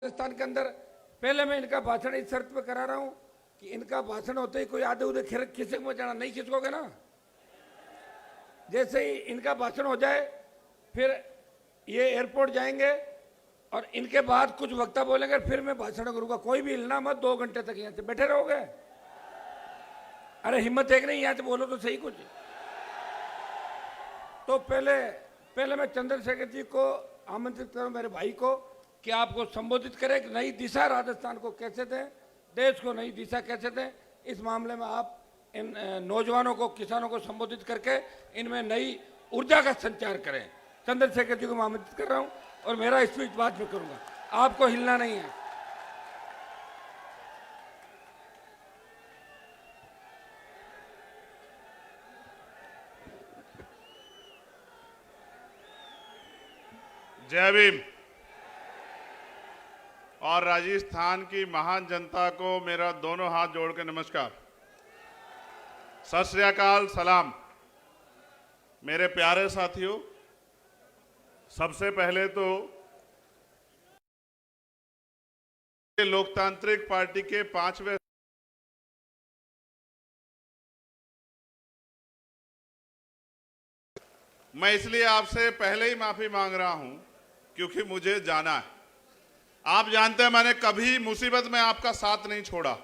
राजस्थान के अंदर पहले मैं इनका भाषण इस शर्त पे करा रहा हूं कि इनका भाषण होते ही कोई आधे उधे खिसक में जाना नहीं खिसकोगे ना। जैसे ही इनका भाषण हो जाए फिर ये एयरपोर्ट जाएंगे और इनके बाद कुछ वक्ता बोलेंगे, फिर मैं भाषण करूंगा। कोई भी हिलना मत, 2 घंटे तक यहाँ से बैठे रहोगे। अरे हिम्मत है कि नहीं, यहाँ से बोलो तो सही कुछ। तो पहले मैं चंद्रशेखर जी को आमंत्रित करूं, मेरे भाई को, कि आपको संबोधित करें कि नई दिशा राजस्थान को कैसे दें, देश को नई दिशा कैसे दें। इस मामले में आप इन नौजवानों को, किसानों को संबोधित करके इनमें नई ऊर्जा का संचार करें। चंद्रशेखर जी को मैं आमंत्रित कर रहा हूं और मेरा स्पीच बाद में करूंगा, आपको हिलना नहीं है। जय भीम। और राजस्थान की महान जनता को मेरा दोनों हाथ जोड़ के नमस्कार, सत श्री अकाल, सलाम। मेरे प्यारे साथियों, सबसे पहले तो लोकतांत्रिक पार्टी के 5वें मैं इसलिए आपसे पहले ही माफी मांग रहा हूं क्योंकि मुझे जाना है। आप जानते हैं मैंने कभी मुसीबत में आपका साथ नहीं छोड़ा,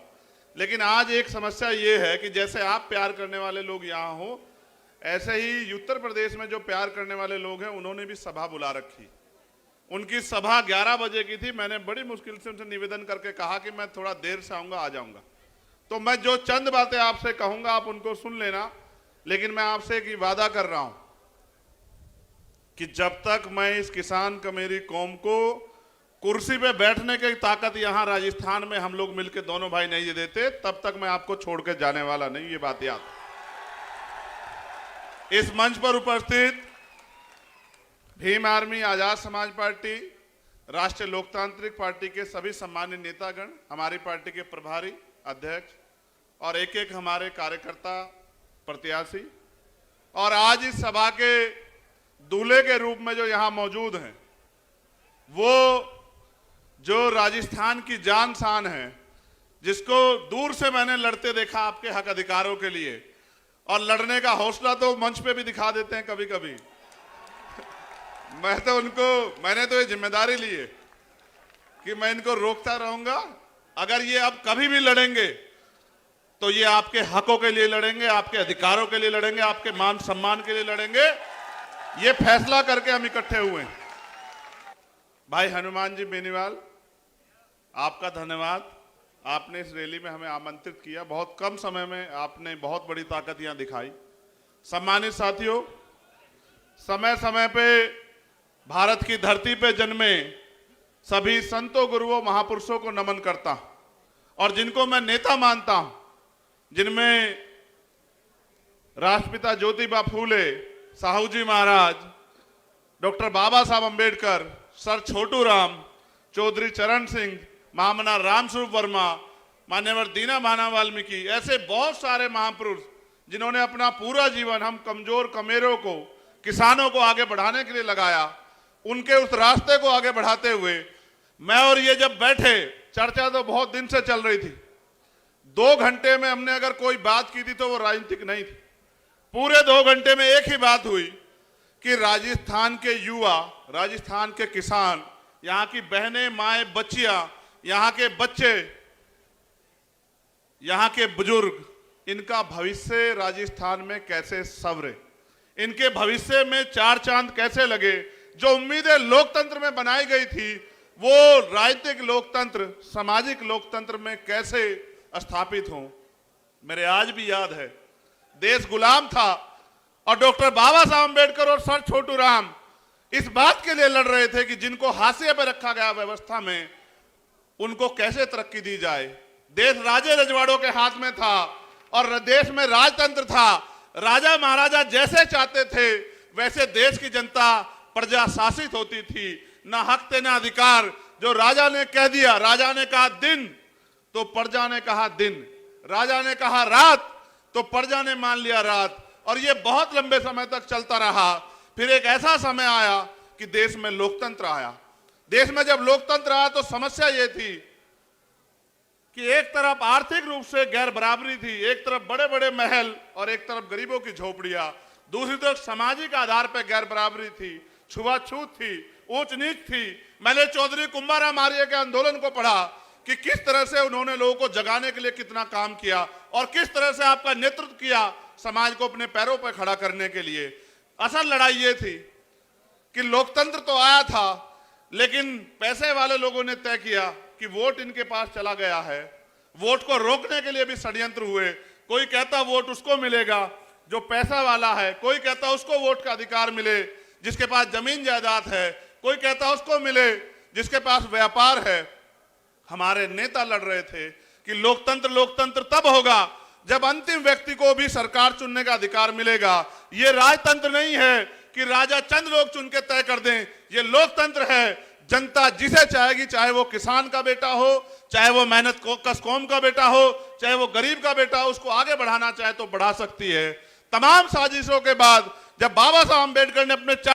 लेकिन आज एक समस्या ये है कि जैसे आप प्यार करने वाले लोग यहाँ हो, ऐसे ही उत्तर प्रदेश में जो प्यार करने वाले लोग हैं उन्होंने भी सभा बुला रखी। उनकी सभा 11 बजे की थी। मैंने बड़ी मुश्किल से उनसे निवेदन करके कहा कि मैं थोड़ा देर से आऊंगा, आ जाऊंगा। तो मैं जो चंद बातें आपसे कहूंगा आप उनको सुन लेना, लेकिन मैं आपसे एक वादा कर रहा हूं कि जब तक मैं इस किसान कमेरी कौम को कुर्सी पे बैठने की ताकत यहां राजस्थान में हम लोग मिलकर दोनों भाई नहीं दे देते, तब तक मैं आपको छोड़ के जाने वाला नहीं। ये बात याद। इस मंच पर उपस्थित भीम आर्मी, आजाद समाज पार्टी, राष्ट्रीय लोकतांत्रिक पार्टी के सभी सम्मानित नेतागण, हमारी पार्टी के प्रभारी अध्यक्ष और एक एक हमारे कार्यकर्ता प्रत्याशी, और आज इस सभा के दूल्हे के रूप में जो यहां मौजूद हैं, वो जो राजस्थान की जान शान है, जिसको दूर से मैंने लड़ते देखा आपके हक अधिकारों के लिए, और लड़ने का हौसला तो मंच पे भी दिखा देते हैं कभी कभी। मैंने तो ये जिम्मेदारी ली है कि मैं इनको रोकता रहूंगा। अगर ये अब कभी भी लड़ेंगे तो ये आपके हकों के लिए लड़ेंगे, आपके अधिकारों के लिए लड़ेंगे, आपके मान सम्मान के लिए लड़ेंगे। ये फैसला करके हम इकट्ठे हुए हैं। भाई हनुमान जी बेनीवाल, आपका धन्यवाद। आपने इस रैली में हमें आमंत्रित किया। बहुत कम समय में आपने बहुत बड़ी ताकत यहां दिखाई। सम्मानित साथियों, समय समय पे भारत की धरती पे जन्मे सभी संतों, गुरुओं, महापुरुषों को नमन करता हूं, और जिनको मैं नेता मानता हूं, जिनमें राष्ट्रपिता ज्योतिबा फूले, साहू जी महाराज, डॉक्टर बाबा साहब अंबेडकर, सर छोटू राम, चौधरी चरण सिंह, महामना रामस्वरूप वर्मा, मान्यवर दीना भाना वाल्मीकि, ऐसे बहुत सारे महापुरुष जिन्होंने अपना पूरा जीवन हम कमजोर कमेरों को, किसानों को आगे बढ़ाने के लिए लगाया। उनके उस रास्ते को आगे बढ़ाते हुए मैं और ये जब बैठे, चर्चा तो बहुत दिन से चल रही थी। 2 घंटे में हमने अगर कोई बात की थी तो वो राजनीतिक नहीं थी। पूरे 2 घंटे में एक ही बात हुई कि राजस्थान के युवा, राजस्थान के किसान, यहाँ की बहनें, माएँ, बच्चियां, यहाँ के बच्चे, यहाँ के बुजुर्ग, इनका भविष्य राजस्थान में कैसे संवरे, इनके भविष्य में 4 चांद कैसे लगे। जो उम्मीदें लोकतंत्र में बनाई गई थी वो राजनीतिक लोकतंत्र, सामाजिक लोकतंत्र में कैसे स्थापित हों। मेरे आज भी याद है, देश गुलाम था और डॉक्टर बाबा साहब अंबेडकर और सर छोटू राम इस बात के लिए लड़ रहे थे कि जिनको हाशिए पर रखा गया व्यवस्था में, उनको कैसे तरक्की दी जाए। देश राजे रजवाड़ों के हाथ में था और देश में राजतंत्र था। राजा महाराजा जैसे चाहते थे वैसे देश की जनता, प्रजा शासित होती थी। ना हक थे ना अधिकार। जो राजा ने कह दिया, राजा ने कहा दिन तो प्रजा ने कहा दिन, राजा ने कहा रात तो प्रजा ने मान लिया रात, और ये बहुत लंबे समय तक चलता रहा। फिर एक ऐसा समय आया कि देश में लोकतंत्र आया। देश में जब लोकतंत्र आया तो समस्या ये थी कि एक तरफ आर्थिक रूप से गैर बराबरी थी, एक तरफ बड़े बड़े महल और एक तरफ गरीबों की झोपड़ियां, दूसरी तरफ सामाजिक आधार पर गैर बराबरी थी, छुआछूत थी, ऊंच नीच थी। मैंने चौधरी कुंभाराम आर्य के आंदोलन को पढ़ा कि किस तरह से उन्होंने लोगों को जगाने के लिए कितना काम किया और किस तरह से आपका नेतृत्व किया समाज को अपने पैरों पर खड़ा करने के लिए। असल लड़ाई ये थी कि लोकतंत्र तो आया था, लेकिन पैसे वाले लोगों ने तय किया कि वोट इनके पास चला गया है। वोट को रोकने के लिए भी षड्यंत्र हुए। कोई कहता वोट उसको मिलेगा जो पैसा वाला है, कोई कहता उसको वोट का अधिकार मिले जिसके पास जमीन जायदाद है, कोई कहता उसको मिले जिसके पास व्यापार है। हमारे नेता लड़ रहे थे कि लोकतंत्र लोकतंत्र तब होगा जब अंतिम व्यक्ति को भी सरकार चुनने का अधिकार मिलेगा। ये राजतंत्र नहीं है कि राजा चंद लोग चुन के तय कर दें, ये लोकतंत्र है। जनता जिसे चाहेगी, चाहे वो किसान का बेटा हो, चाहे वो मेहनत कश कौम का बेटा हो, चाहे वो गरीब का बेटा हो, उसको आगे बढ़ाना चाहे तो बढ़ा सकती है। तमाम साजिशों के बाद जब बाबा साहब अम्बेडकर ने अपने